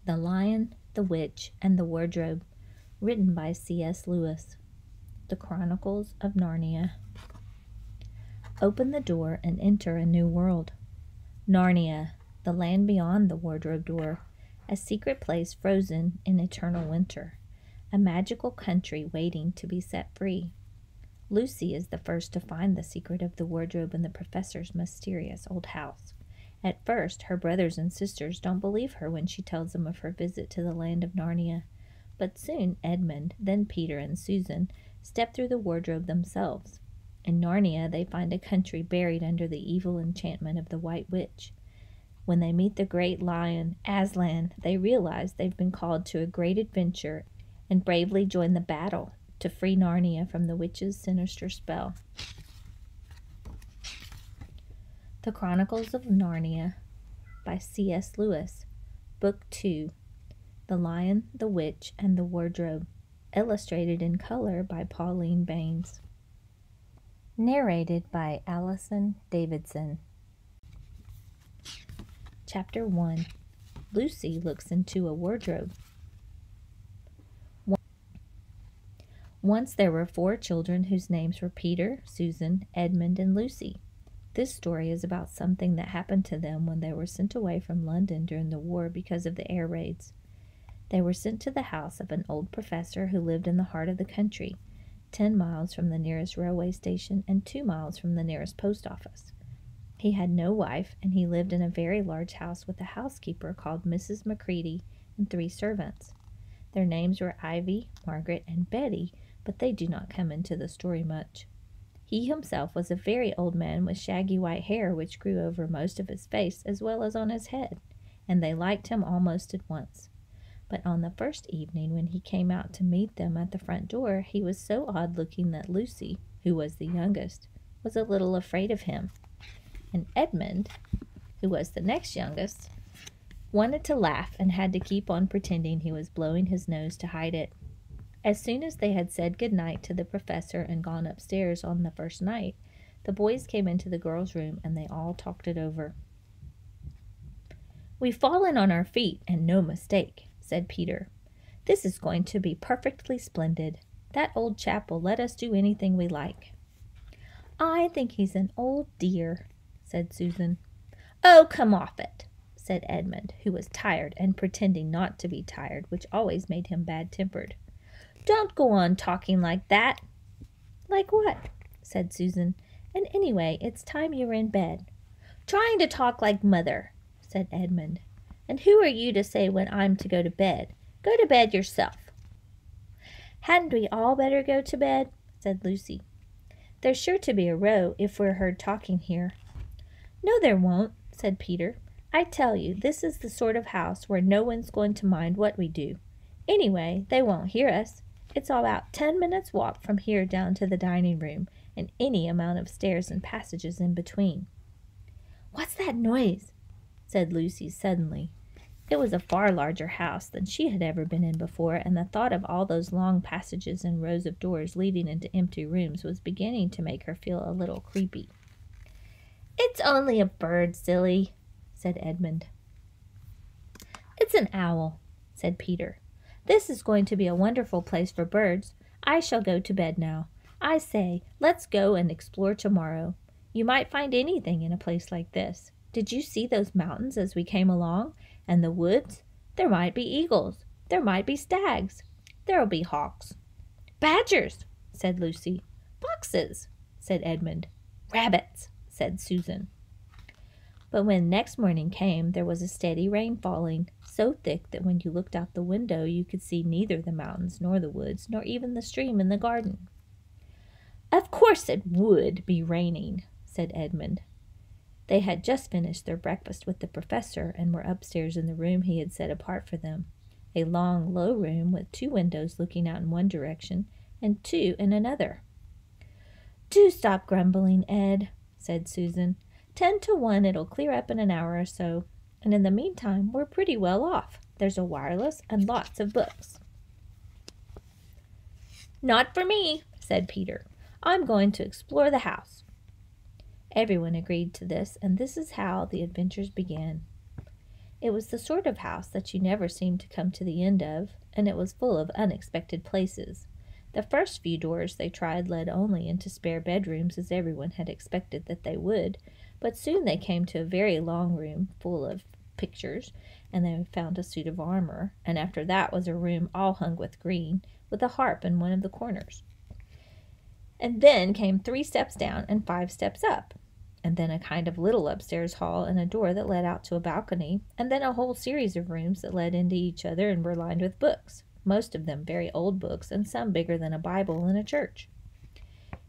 The Lion, the Witch, and the Wardrobe, written by C.S. Lewis. The Chronicles of Narnia. Open the door and enter a new world. Narnia, the land beyond the wardrobe door, a secret place frozen in eternal winter, a magical country waiting to be set free. Lucy is the first to find the secret of the wardrobe in the professor's mysterious old house. At first, her brothers and sisters don't believe her when she tells them of her visit to the land of Narnia. But soon Edmund, then Peter and Susan, step through the wardrobe themselves. In Narnia, they find a country buried under the evil enchantment of the White Witch. When they meet the great lion, Aslan, they realize they've been called to a great adventure and bravely join the battle to free Narnia from the witch's sinister spell. The Chronicles of Narnia by C.S. Lewis, Book 2, The Lion, the Witch, and the Wardrobe, illustrated in color by Pauline Baynes. Narrated by Allison Davidson. Chapter 1. Lucy looks into a wardrobe. Once there were 4 children whose names were Peter, Susan, Edmund, and Lucy. This story is about something that happened to them when they were sent away from London during the war because of the air raids. They were sent to the house of an old professor who lived in the heart of the country, 10 miles from the nearest railway station and 2 miles from the nearest post office. He had no wife, and he lived in a very large house with a housekeeper called Mrs. Macready and 3 servants. Their names were Ivy, Margaret, and Betty, but they do not come into the story much. He himself was a very old man with shaggy white hair which grew over most of his face as well as on his head, and they liked him almost at once. But on the first evening when he came out to meet them at the front door, he was so odd-looking that Lucy, who was the youngest, was a little afraid of him. And Edmund, who was the next youngest, wanted to laugh and had to keep on pretending he was blowing his nose to hide it. As soon as they had said good night to the professor and gone upstairs on the first night, the boys came into the girls' room and they all talked it over. "We've fallen on our feet, and no mistake," said Peter. "This is going to be perfectly splendid. That old chap will let us do anything we like." "I think he's an old dear," said Susan. "Oh, come off it," said Edmund, who was tired and pretending not to be tired, which always made him bad-tempered. "Don't go on talking like that." "Like what?" said Susan. "And anyway, it's time you were in bed." "Trying to talk like mother," said Edmund. "And who are you to say when I'm to go to bed? Go to bed yourself." "Hadn't we all better go to bed?" said Lucy. "There's sure to be a row if we're heard talking here." "No, there won't," said Peter. "I tell you, this is the sort of house where no one's going to mind what we do. Anyway, they won't hear us. It's about 10 minutes' walk from here down to the dining room, and any amount of stairs and passages in between." "What's that noise?" said Lucy suddenly. It was a far larger house than she had ever been in before, and the thought of all those long passages and rows of doors leading into empty rooms was beginning to make her feel a little creepy. "It's only a bird, silly," said Edmund. "It's an owl," said Peter. "This is going to be a wonderful place for birds. I shall go to bed now. I say, let's go and explore tomorrow. You might find anything in a place like this. Did you see those mountains as we came along? And the woods? There might be eagles. There might be stags. There'll be hawks." "Badgers," said Lucy. "Foxes," said Edmund. "Rabbits," said Susan. But when next morning came, there was a steady rain falling, so thick that when you looked out the window you could see neither the mountains nor the woods, nor even the stream in the garden. "Of course it would be raining," said Edmund. They had just finished their breakfast with the professor and were upstairs in the room he had set apart for them, a long, low room with 2 windows looking out in one direction and 2 in another. "Do stop grumbling, Ed," said Susan. 10 to 1 it'll clear up in an hour or so, and in the meantime we're pretty well off. There's a wireless and lots of books." "Not for me," said Peter. "I'm going to explore the house." Everyone agreed to this, and this is how the adventures began. It was the sort of house that you never seemed to come to the end of, and it was full of unexpected places. The first few doors they tried led only into spare bedrooms, as everyone had expected that they would, but soon they came to a very long room full of pictures, and they found a suit of armor, and after that was a room all hung with green, with a harp in one of the corners. And then came 3 steps down and 5 steps up, and then a kind of little upstairs hall and a door that led out to a balcony, and then a whole series of rooms that led into each other and were lined with books, most of them very old books, and some bigger than a Bible in a church.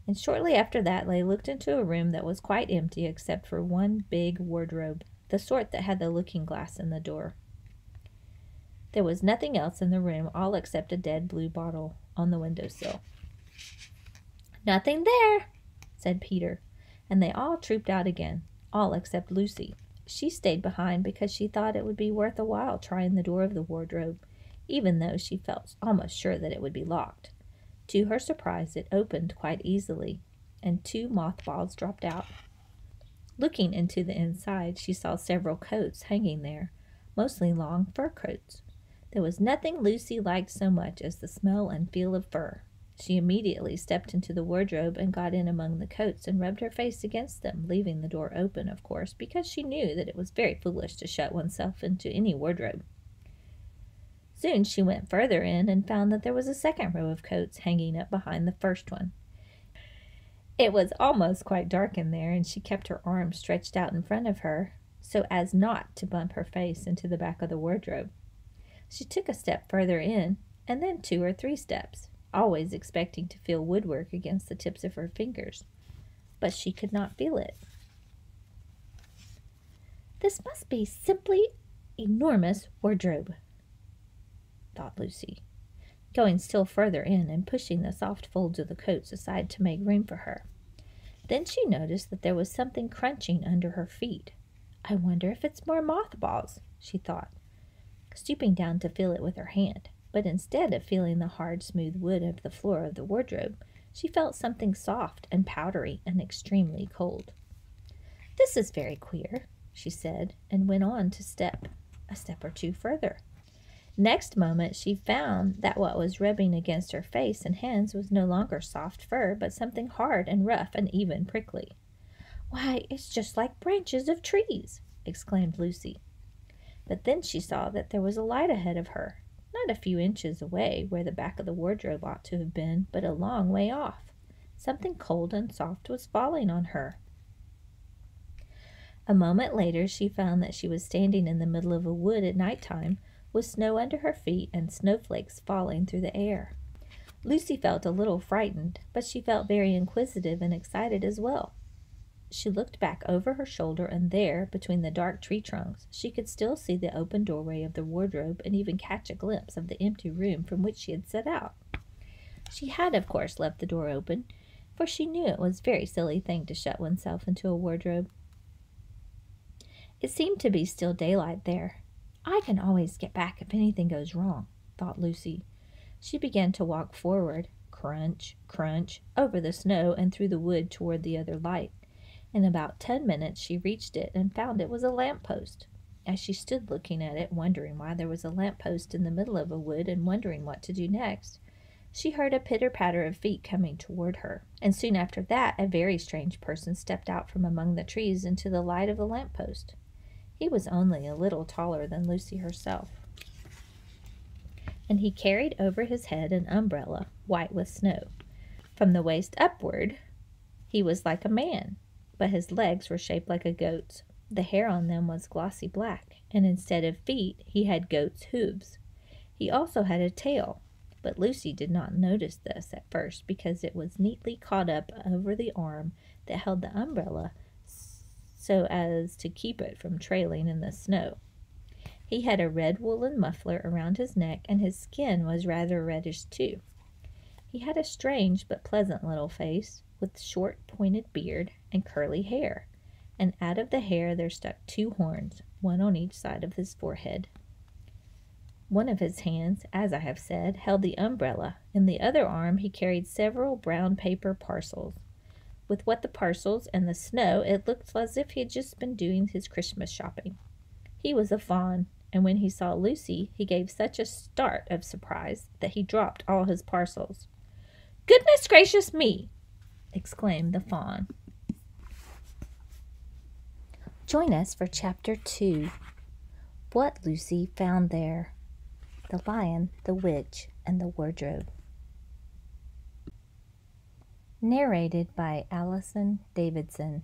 And shortly after that they looked into a room that was quite empty except for one big wardrobe, the sort that had the looking-glass in the door. There was nothing else in the room, all except a dead blue bottle on the windowsill. "Nothing there," said Peter, and they all trooped out again, all except Lucy. She stayed behind because she thought it would be worth a while trying the door of the wardrobe, even though she felt almost sure that it would be locked. To her surprise, it opened quite easily, and 2 mothballs dropped out. Looking into the inside, she saw several coats hanging there, mostly long fur coats. There was nothing Lucy liked so much as the smell and feel of fur. She immediately stepped into the wardrobe and got in among the coats and rubbed her face against them, leaving the door open, of course, because she knew that it was very foolish to shut oneself into any wardrobe. Soon she went further in and found that there was a second row of coats hanging up behind the first one. It was almost quite dark in there, and she kept her arms stretched out in front of her so as not to bump her face into the back of the wardrobe. She took a step further in, and then 2 or 3 steps, always expecting to feel woodwork against the tips of her fingers, but she could not feel it. "This must be simply enormous wardrobe," thought Lucy, going still further in and pushing the soft folds of the coats aside to make room for her. Then she noticed that there was something crunching under her feet. "I wonder if it's more mothballs," she thought, stooping down to feel it with her hand. But instead of feeling the hard, smooth wood of the floor of the wardrobe, she felt something soft and powdery and extremely cold. "This is very queer," she said, and went on a step or 2 further. Next moment she found that what was rubbing against her face and hands was no longer soft fur, but something hard and rough and even prickly. "Why, it's just like branches of trees!" exclaimed Lucy. But then she saw that there was a light ahead of her, not a few inches away where the back of the wardrobe ought to have been, but a long way off. Something cold and soft was falling on her. A moment later she found that she was standing in the middle of a wood at night time, with snow under her feet and snowflakes falling through the air. Lucy felt a little frightened, but she felt very inquisitive and excited as well. She looked back over her shoulder, and there, between the dark tree trunks, she could still see the open doorway of the wardrobe and even catch a glimpse of the empty room from which she had set out. She had, of course, left the door open, for she knew it was a very silly thing to shut oneself into a wardrobe. It seemed to be still daylight there. "I can always get back if anything goes wrong," thought Lucy. She began to walk forward, crunch, crunch, over the snow and through the wood toward the other light. In about 10 minutes she reached it and found it was a lamp-post. As she stood looking at it, wondering why there was a lamp-post in the middle of a wood and wondering what to do next, she heard a pitter-patter of feet coming toward her, and soon after that a very strange person stepped out from among the trees into the light of the lamp-post. He was only a little taller than Lucy herself, and he carried over his head an umbrella, white with snow. From the waist upward he was like a man, but his legs were shaped like a goat's. The hair on them was glossy black, and instead of feet he had goat's hooves. He also had a tail, but Lucy did not notice this at first because it was neatly caught up over the arm that held the umbrella so as to keep it from trailing in the snow. He had a red woolen muffler around his neck, and his skin was rather reddish too. He had a strange but pleasant little face, with short pointed beard and curly hair, and out of the hair there stuck 2 horns, one on each side of his forehead. One of his hands, as I have said, held the umbrella. In the other arm he carried several brown paper parcels. With what the parcels and the snow, it looked as if he had just been doing his Christmas shopping. He was a fawn, and when he saw Lucy, he gave such a start of surprise that he dropped all his parcels. "Goodness gracious me!" exclaimed the fawn. Join us for Chapter 2, What Lucy Found There, The Lion, the Witch, and the Wardrobe. Narrated by Allison Davidson.